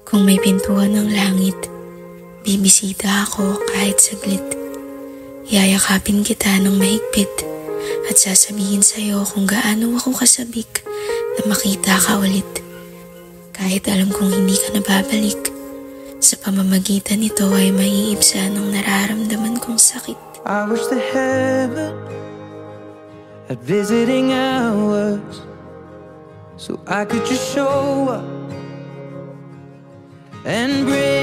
Kung may pintuan ng langit, bibisita ako kahit saglit. Yayakapin kita ng mahigpit at sasabihin sa'yo kung gaano ako kasabik na makita ka ulit. Kahit alam kong hindi ka nababalik, sa pamamagitan nito ay maiibsan ang nararamdaman kong sakit. I wish the heaven had visiting hours, so I could just show up and bring